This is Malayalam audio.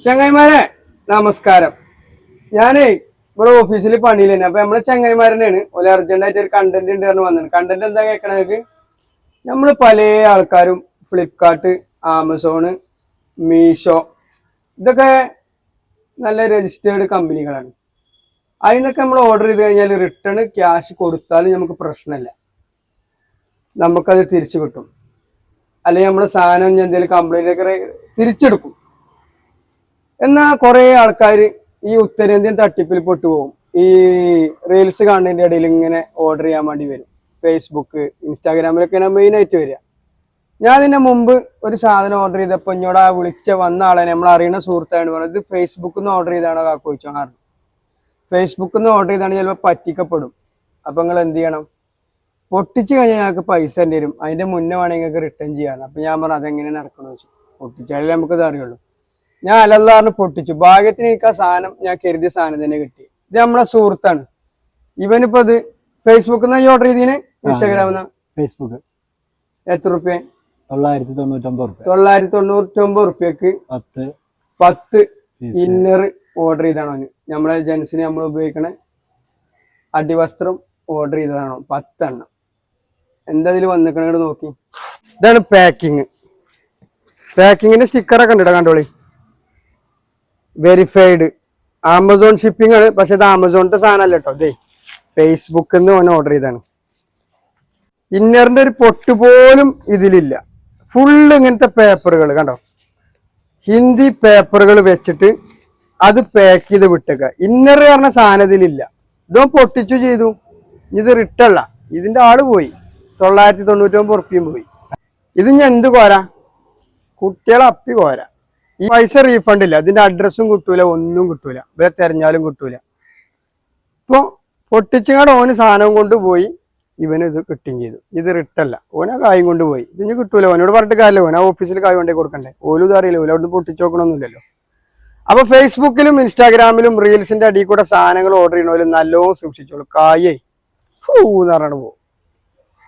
ചങ്ങായിമാരെ നമസ്കാരം. ഞാനേ ഇവിടെ ഓഫീസിൽ പണിയിൽ തന്നെ. അപ്പൊ നമ്മളെ ചങ്ങായിമാരനെയാണ് ഒരു അർജന്റായിട്ട് ഒരു കണ്ടന്റ് ഉണ്ട് പറഞ്ഞു വന്നത്. കണ്ടന്റ് എന്താ കേൾക്കണത്? നമ്മള് പല ആൾക്കാരും ഫ്ലിപ്കാർട്ട്, ആമസോണ്, മീഷോ ഇതൊക്കെ നല്ല രജിസ്റ്റേർഡ് കമ്പനികളാണ്. അതിനൊക്കെ നമ്മൾ ഓർഡർ ചെയ്ത് കഴിഞ്ഞാൽ റിട്ടേൺ ക്യാഷ് കൊടുത്താലും നമുക്ക് പ്രശ്നമില്ല, നമുക്കത് തിരിച്ചു കിട്ടും. അല്ലെങ്കിൽ നമ്മൾ സാധനം എന്തെങ്കിലും കംപ്ലൈന്റ് ഒക്കെ തിരിച്ചെടുക്കും. എന്നാൽ കുറെ ആൾക്കാർ ഈ ഉത്തരേന്ത്യൻ തട്ടിപ്പിൽ പെട്ടുപോകും. ഈ റീൽസ് കാണുന്നതിന്റെ ഇടയിൽ ഇങ്ങനെ ഓർഡർ ചെയ്യാൻ വേണ്ടി വരും. ഫേസ്ബുക്ക്, ഇൻസ്റ്റാഗ്രാമിലൊക്കെയാണ് മെയിനായിട്ട് വരിക. ഞാൻ ഇതിന്റെ മുമ്പ് ഒരു സാധനം ഓർഡർ ചെയ്തപ്പോൾ ഇങ്ങോട്ട് വന്ന ആളെ നമ്മൾ അറിയുന്ന സുഹൃത്താണ് പറഞ്ഞത്, ഇത് ഫേസ്ബുക്കിൽ നിന്ന് ഓർഡർ ചെയ്താണോ കാക്കോച്ചു? ഫേസ്ബുക്കിൽ നിന്ന് ഓർഡർ ചെയ്താണെങ്കിൽ ചിലപ്പോൾ പറ്റിക്കപ്പെടും. അപ്പൊ നിങ്ങൾ എന്ത് ചെയ്യണം? പൊട്ടിച്ച് കഴിഞ്ഞാൽ ഞങ്ങൾക്ക് പൈസ തന്നെ തരും, അതിന്റെ മുന്നേ വേണമെങ്കിൽ നിങ്ങൾക്ക് റിട്ടേൺ ചെയ്യാറ്. അപ്പൊ ഞാൻ പറഞ്ഞു അതെങ്ങനെ നടക്കണമെന്ന് വെച്ചു. പൊട്ടിച്ചാലേ നമുക്കത് അറിയുള്ളൂ. ഞാൻ അലല്ലാറിന് പൊട്ടിച്ചു. ഭാഗ്യത്തിന് എനിക്ക് ആ സാധനം ഞാൻ കരുതിയ സാധനം തന്നെ കിട്ടി. ഇത് നമ്മളെ സുഹൃത്താണ്. ഇവനിപ്പോ ഇത് ഫേസ്ബുക്കിൽ നിന്ന് ഓർഡർ ചെയ്തതിന് ഇൻസ്റ്റാഗ്രാമിൽ നിന്ന്. ഫേസ്ബുക്ക് എത്ര റുപ്യ? 999 റുപ്യക്ക് 10 ഇന്നർ ഓർഡർ ചെയ്താണോ? നമ്മളെ ജെൻസിന് നമ്മൾ ഉപയോഗിക്കണ അടിവസ്ത്രം ഓർഡർ ചെയ്തതാണോ? 10 എണ്ണം. എന്താ ഇതിൽ വന്നിക്കണ നോക്കി. ഇതാണ് പാക്കിങ്. പാക്കിങ്ങിന്റെ സ്റ്റിക്കറൊക്കെ ഉണ്ട്, കണ്ടോളി. വെരിഫൈഡ് ആമസോൺ ഷിപ്പിംഗ് ആണ്. പക്ഷെ ഇത് ആമസോണിന്റെ സാധനമല്ല കേട്ടോ. ഇതേ ഫേസ്ബുക്കിൽ നിന്ന് ഓൻ ഓർഡർ ചെയ്താണ്. ഇന്നറിന്റെ ഒരു പൊട്ട് പോലും ഇതിലില്ല. ഫുള്ള് ഇങ്ങനത്തെ പേപ്പറുകൾ കണ്ടോ, ഹിന്ദി പേപ്പറുകൾ വെച്ചിട്ട് അത് പാക്ക് ചെയ്ത് വിട്ടേക്ക. ഇന്നർ പറഞ്ഞ സാധനം ഇതിലില്ല. ഇതോ പൊട്ടിച്ചു ചെയ്തു. ഇത് റിട്ടല്ല. ഇതിന്റെ ആള് പോയി. 999 റുപ്യയും പോയി. ഇത് ഞാൻ എന്ത് കോരാ? കുട്ടികളെ അപ്പി കോരാ. ഈ പൈസ റീഫണ്ട് ഇല്ല. ഇതിന്റെ അഡ്രസ്സും കിട്ടൂല, ഒന്നും കിട്ടൂല. ഇവരെ തെരഞ്ഞാലും കിട്ടൂല. ഇപ്പൊ പൊട്ടിച്ചങ്ങാട് ഓന് സാധനം കൊണ്ടുപോയി, ഇവന് ഇത് കിട്ടുകയും ചെയ്തു. ഇത് റിട്ടല്ല. ഓനാ കായും കൊണ്ടുപോയി. ഇതിന് കിട്ടൂല. ഓനോട് പറഞ്ഞിട്ട് കാര്യമില്ല. ഓനാ ഓഫീസിൽ കായ് കൊണ്ടേ കൊടുക്കണ്ടേ. ഓലും ഇത് അറിയില്ല. ഓല അവിടുന്ന് പൊട്ടിച്ചു നോക്കണമെന്നില്ലല്ലോ. അപ്പൊ ഫേസ്ബുക്കിലും ഇൻസ്റ്റാഗ്രാമിലും റീൽസിന്റെ അടിയിൽ കൂടെ സാധനങ്ങൾ ഓർഡർ ചെയ്യണ നല്ലോണം സൂക്ഷിച്ചോളൂ. കായേ ഫൂ എന്ന് പറഞ്ഞിട്ട് പോകും.